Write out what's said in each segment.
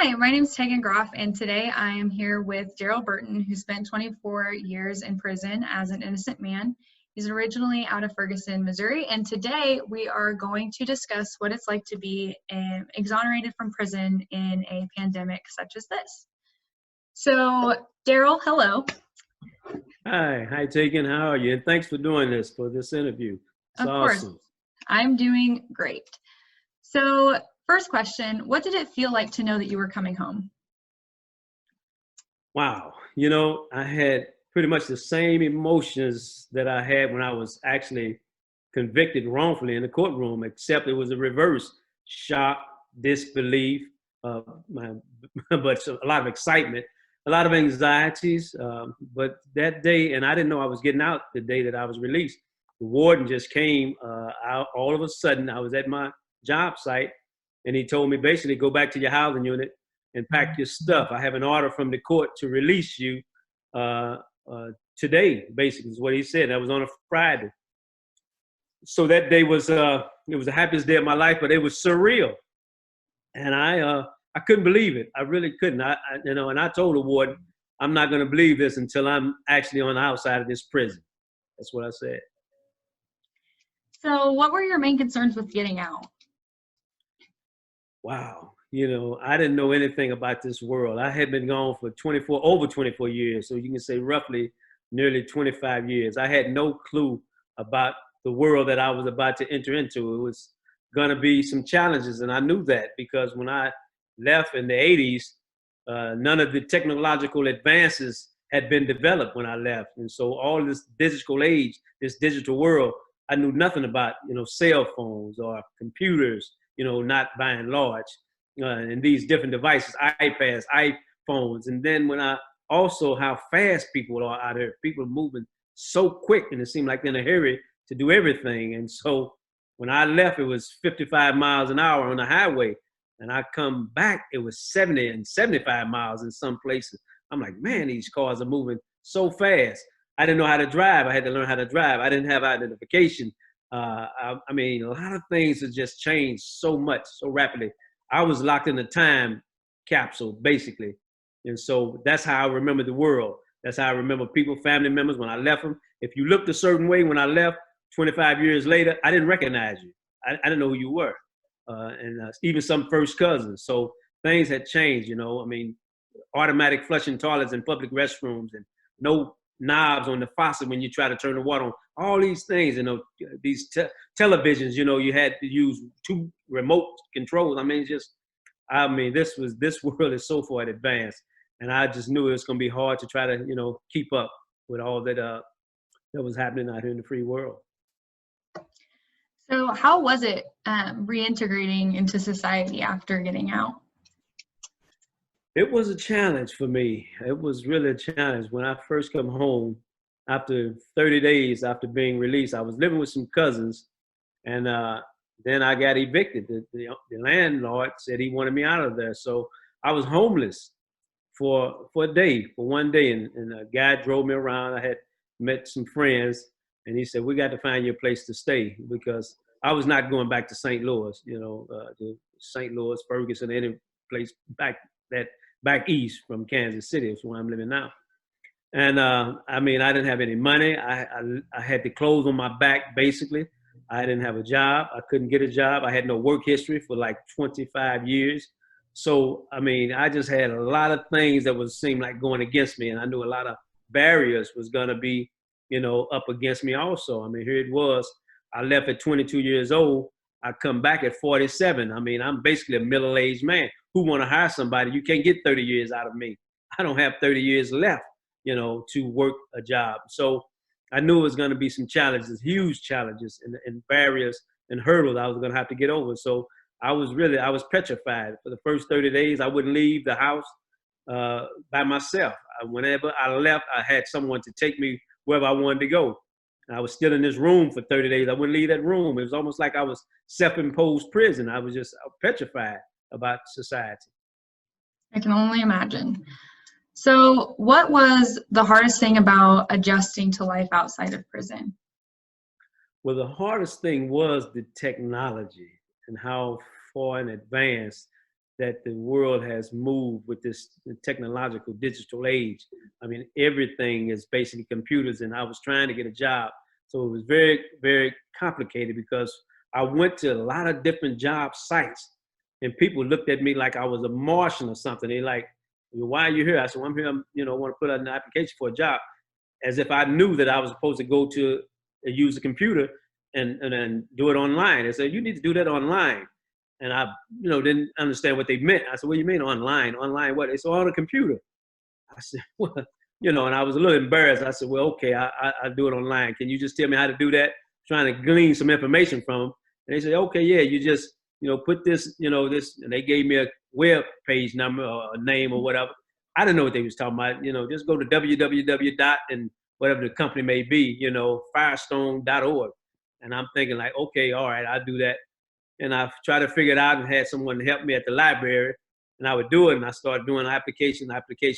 Hi, my name is Tegan Groff, and today I am here with Darryl Burton, who spent 24 years in prison as an innocent man. He's originally out of Ferguson, Missouri, and today we are going to discuss what it's like to be exonerated from prison in a pandemic such as this. So, Darryl, hello. Hi, Tegan. How are you? And thanks for doing this for this interview. It's awesome. I'm doing great. So, first question, what did it feel like to know that you were coming home? Wow. I had pretty much the same emotions that I had when I was actually convicted wrongfully in the courtroom, except it was a reverse: shock, disbelief, but a lot of excitement, a lot of anxieties. But that day, and I didn't know I was getting out the day that I was released. The warden just came out all of a sudden. I was at my job site, and he told me basically go back to your housing unit and pack your stuff. I have an order from the court to release you today, basically is what he said. That was on a Friday. So that day was it was the happiest day of my life, but it was surreal. And I couldn't believe it. I really couldn't. And I told the warden, I'm not going to believe this until I'm actually on the outside of this prison. That's what I said. So what were your main concerns with getting out? Wow. I didn't know anything about this world. I had been gone for over 24 years. So you can say roughly nearly 25 years. I had no clue about the world that I was about to enter into. It was going to be some challenges. And I knew that because when I left in the 80s, none of the technological advances had been developed when I left. And so all this digital age, this digital world, I knew nothing about, cell phones or computers, not by and large. And these different devices, iPads, iPhones. And then also how fast people are out here. People are moving so quick, and it seemed like they're in a hurry to do everything. And so when I left, it was 55 miles an hour on the highway. And I come back, it was 70 and 75 miles in some places. I'm like, man, these cars are moving so fast. I didn't know how to drive. I had to learn how to drive. I didn't have identification. I mean, a lot of things have just changed so much, so rapidly. I was locked in a time capsule, basically. And so that's how I remember the world. That's how I remember people, family members, when I left them. If you looked a certain way when I left, 25 years later, I didn't recognize you. I didn't know who you were. And even some first cousins. So things had changed, I mean, automatic flushing toilets in public restrooms and no knobs on the faucet when you try to turn the water on. All these things, these televisions, you had to use 2 remote controls. I mean, this world is so far advanced, and I just knew it was going to be hard to try to, keep up with all that that was happening out here in the free world. So how was it reintegrating into society after getting out? It was a challenge for me. It was really a challenge. When I first come home, after 30 days after being released, I was living with some cousins, and then I got evicted. The landlord said he wanted me out of there. So I was homeless for one day, and a guy drove me around. I had met some friends, and he said, we got to find you a place to stay, because I was not going back to St. Louis, to St. Louis, Ferguson, any place back east from Kansas City. That's where I'm living now. And I mean, I didn't have any money. I had the clothes on my back, basically. I didn't have a job. I couldn't get a job. I had no work history for like 25 years. So, I mean, I just had a lot of things that seemed like going against me. And I knew a lot of barriers was going to be, up against me also. I mean, here it was. I left at 22 years old. I come back at 47. I mean, I'm basically a middle-aged man. Who want to hire somebody? You can't get 30 years out of me. I don't have 30 years left, to work a job. So I knew it was going to be some challenges, huge challenges and barriers and hurdles I was going to have to get over. So I was petrified. For the first 30 days, I wouldn't leave the house by myself. Whenever I left, I had someone to take me wherever I wanted to go. I was still in this room for 30 days. I wouldn't leave that room. It was almost like I was self-imposed prison. I was just petrified about society. I can only imagine. So what was the hardest thing about adjusting to life outside of prison? Well, the hardest thing was the technology and how far in advance that the world has moved with this technological digital age. I mean, everything is basically computers, and I was trying to get a job. So it was very, very complicated because I went to a lot of different job sites, and people looked at me like I was a Martian or something. They like, why are you here? I said, well, I'm here, want to put out an application for a job, as if I knew that I was supposed to go to use a computer and then do it online. They said, you need to do that online. And I, didn't understand what they meant. I said, what do you mean online? Online what? They said, on a computer. I said, well, and I was a little embarrassed. I said, well, okay, I do it online. Can you just tell me how to do that? Trying to glean some information from them. And they said, okay, yeah, you just, put this, this, and they gave me a web page number or a name or whatever. I didn't know what they was talking about. Just go to www. and whatever the company may be, firestone.org. And I'm thinking like, okay, all right, I'll do that. And I tried to figure it out and had someone help me at the library, and I would do it. And I started doing application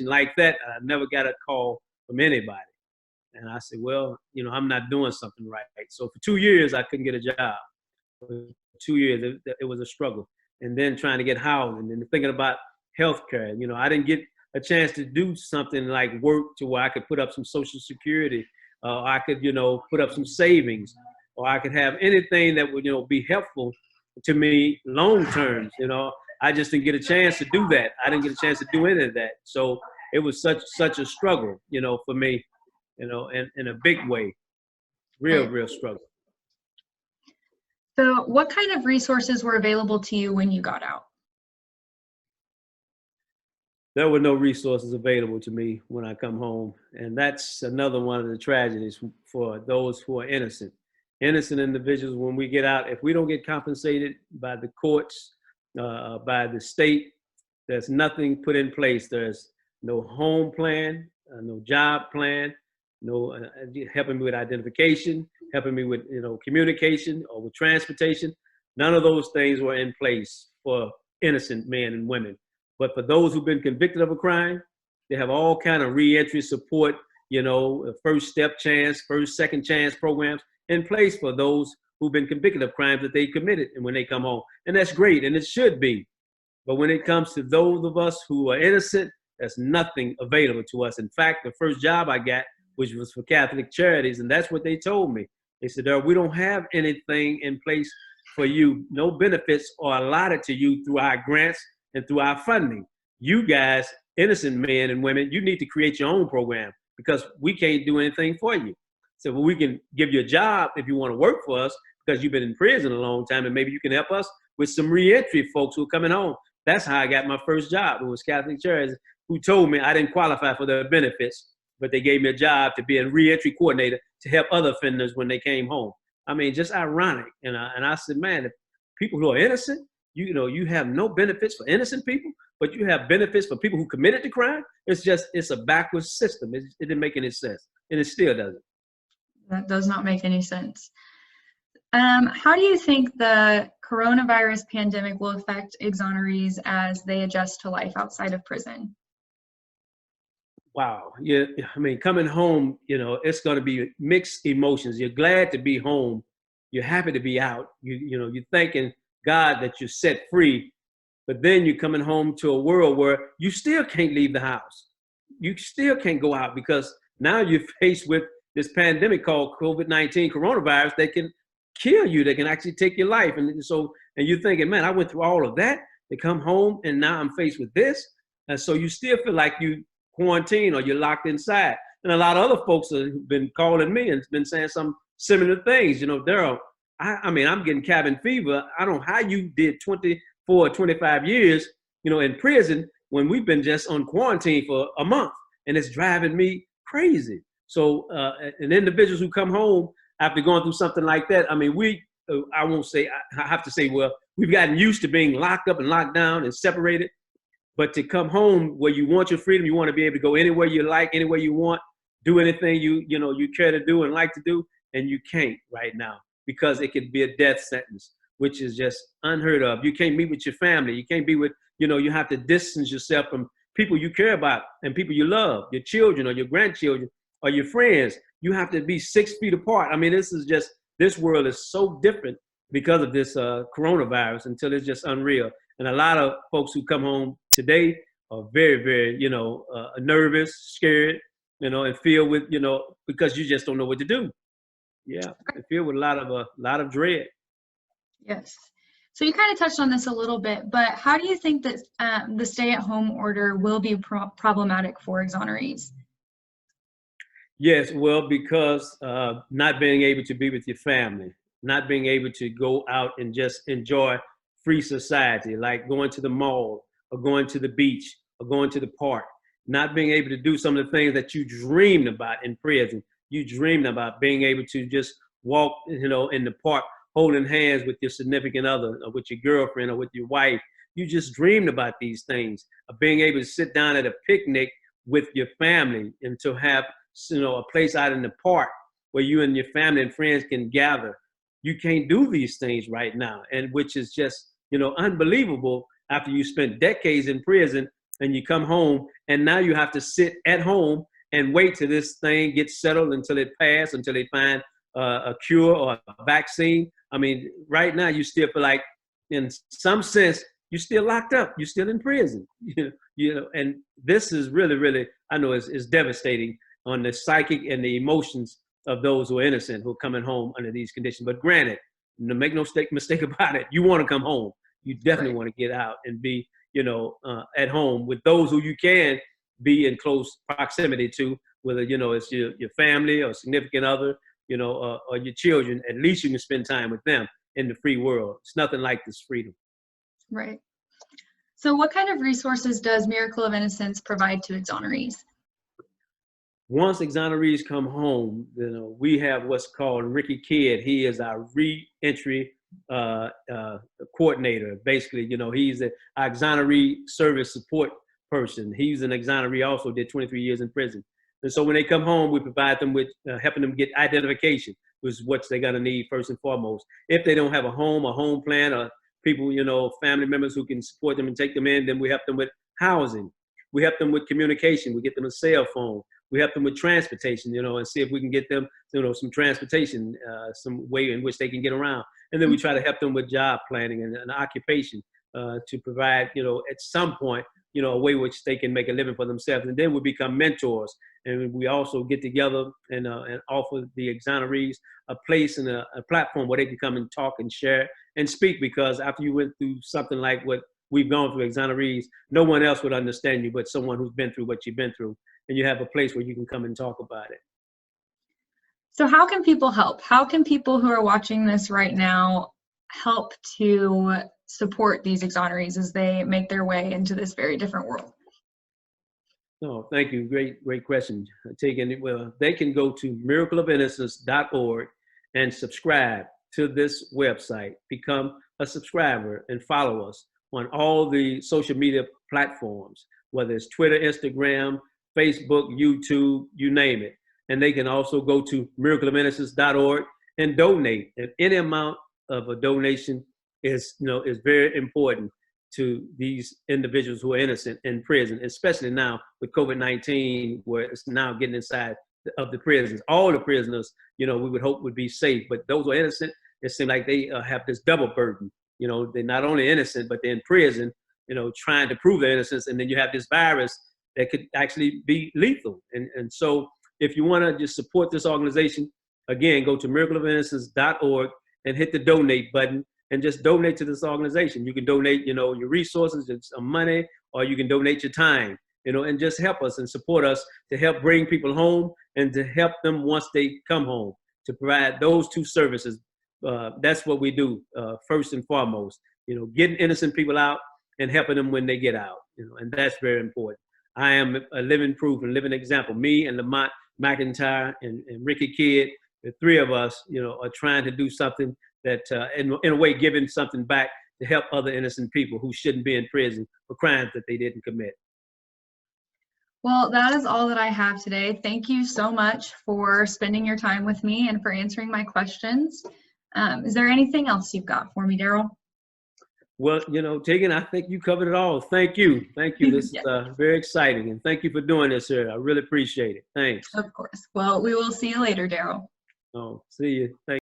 like that. And I never got a call from anybody. And I said, well, I'm not doing something right. So for 2 years, I couldn't get a job. For 2 years, it was a struggle. And then trying to get housing and thinking about healthcare. I didn't get a chance to do something like work to where I could put up some Social Security, or I could, put up some savings, or I could have anything that would, be helpful to me long term. I just didn't get a chance to do that. I didn't get a chance to do any of that. So it was such a struggle, for me, in a big way, real struggle. So what kind of resources were available to you when you got out? There were no resources available to me when I come home. And that's another one of the tragedies for those who are innocent. Innocent individuals, when we get out, if we don't get compensated by the courts, by the state, there's nothing put in place. There's no home plan, no job plan, no helping me with identification, helping me with communication or with transportation. None of those things were in place for innocent men and women. But for those who've been convicted of a crime, they have all kind of reentry support, first step chance, first, second chance programs in place for those who've been convicted of crimes that they committed and when they come home. And that's great, and it should be. But when it comes to those of us who are innocent, there's nothing available to us. In fact, the first job I got, which was for Catholic Charities, and that's what they told me. They said, Darryl, we don't have anything in place for you. No benefits are allotted to you through our grants and through our funding. You guys, innocent men and women, you need to create your own program because we can't do anything for you. So well, we can give you a job if you want to work for us because you've been in prison a long time, and maybe you can help us with some reentry folks who are coming home. That's how I got my first job. It was Catholic Charities who told me I didn't qualify for their benefits, but they gave me a job to be a reentry coordinator to help other offenders when they came home. I mean, just ironic. And I said, man, if people who are innocent, you have no benefits for innocent people, but you have benefits for people who committed the crime. It's a backwards system. It didn't make any sense, and it still doesn't. That does not make any sense. How do you think the coronavirus pandemic will affect exonerees as they adjust to life outside of prison? Wow. Yeah. I mean, coming home, it's going to be mixed emotions. You're glad to be home. You're happy to be out. You're thanking God that you're set free. But then you're coming home to a world where you still can't leave the house. You still can't go out because now you're faced with this pandemic called COVID-19 coronavirus that can kill you, that can actually take your life. And you're thinking, man, I went through all of that to come home and now I'm faced with this. And so you still feel like you quarantined or you're locked inside. And a lot of other folks have been calling me and been saying some similar things. Darryl, I mean, I'm getting cabin fever. I don't know how you did 24, 25 years, in prison when we've been just on quarantine for a month, and it's driving me crazy. So, and individuals who come home after going through something like that, I mean, I have to say, well, we've gotten used to being locked up and locked down and separated, but to come home where you want your freedom, you want to be able to go anywhere you like, anywhere you want, do anything you care to do and like to do, and you can't right now because it could be a death sentence, which is just unheard of. You can't meet with your family. You can't be with, you have to distance yourself from people you care about and people you love, your children or your grandchildren or your friends. You have to be 6 feet apart. I mean, this world is so different because of this coronavirus until it's just unreal. And a lot of folks who come home today are very, very, nervous, scared, and filled with, because you just don't know what to do. Yeah, and filled with a lot of dread. Yes. So you kind of touched on this a little bit, but how do you think that the stay-at-home order will be problematic for exonerees? Yes, well, because not being able to be with your family, not being able to go out and just enjoy free society, like going to the mall or going to the beach or going to the park, not being able to do some of the things that you dreamed about in prison. You dreamed about being able to just walk, in the park, holding hands with your significant other or with your girlfriend or with your wife. You just dreamed about these things, of being able to sit down at a picnic with your family and to have a place out in the park where you and your family and friends can gather. You can't do these things right now, and which is just unbelievable after you spent decades in prison and you come home and now you have to sit at home and wait till this thing gets settled, until it passes, until they find a cure or a vaccine. I mean, right now you still feel like, in some sense, you're still locked up. You're still in prison. And this is really, really, I know it's devastating on the psychic and the emotions of those who are innocent, who are coming home under these conditions. But granted, make no mistake about it, you want to come home. You definitely want to get out and be, at home with those who you can be in close proximity to, whether, it's your family or significant other, or your children. At least you can spend time with them in the free world. It's nothing like this freedom. Right. So what kind of resources does Miracle of Innocence provide to exonerees? Once exonerees come home, we have what's called Ricky Kidd. He is our reentry coordinator. Basically, he's our exoneree service support person. He's an exoneree, also did 23 years in prison. And so when they come home, we provide them with helping them get identification, which is what they're gonna need first and foremost. If they don't have a home plan, or people, family members who can support them and take them in, then we help them with housing. We help them with communication. We get them a cell phone. We help them with transportation, and see if we can get them, some transportation, some way in which they can get around. And then we try to help them with job planning and occupation to provide, at some point, a way which they can make a living for themselves. And then we become mentors. And we also get together and offer the exonerees a place and a platform where they can come and talk and share and speak, because after you went through something like what we've gone through, exonerees, no one else would understand you but someone who's been through what you've been through. And you have a place where you can come and talk about it. So how can people help? How can people who are watching this right now help to support these exonerees as they make their way into this very different world? Oh, thank you. Great question. Well, they can go to miracleofinnocence.org and subscribe to this website. Become a subscriber and follow us on all the social media platforms, whether it's Twitter, Instagram, Facebook, YouTube, you name it. And they can also go to miracleofinnocence.org and donate. And any amount of a donation is very important to these individuals who are innocent in prison, especially now with COVID-19, where it's now getting inside of the prisons. All the prisoners, we would hope would be safe, but those who are innocent, it seems like they have this double burden. They're not only innocent, but they're in prison, trying to prove their innocence. And then you have this virus that could actually be lethal. And so if you want to just support this organization, again, go to miracleofinnocence.org and hit the donate button and just donate to this organization. You can donate, your resources, some money, or you can donate your time, and just help us and support us to help bring people home and to help them once they come home, to provide those two services. That's what we do first and foremost, getting innocent people out and helping them when they get out, and that's very important. I am a living proof and living example. Me and Lamont McIntyre and Ricky Kidd, the three of us, are trying to do something that, in a way, giving something back to help other innocent people who shouldn't be in prison for crimes that they didn't commit. Well, that is all that I have today. Thank you so much for spending your time with me and for answering my questions. Is there anything else you've got for me, Darryl? Well, Tegan, I think you covered it all. Thank you. Thank you. This is very exciting. And thank you for doing this, sir. I really appreciate it. Thanks. Of course. Well, we will see you later, Darryl. Oh, see you. Thank you.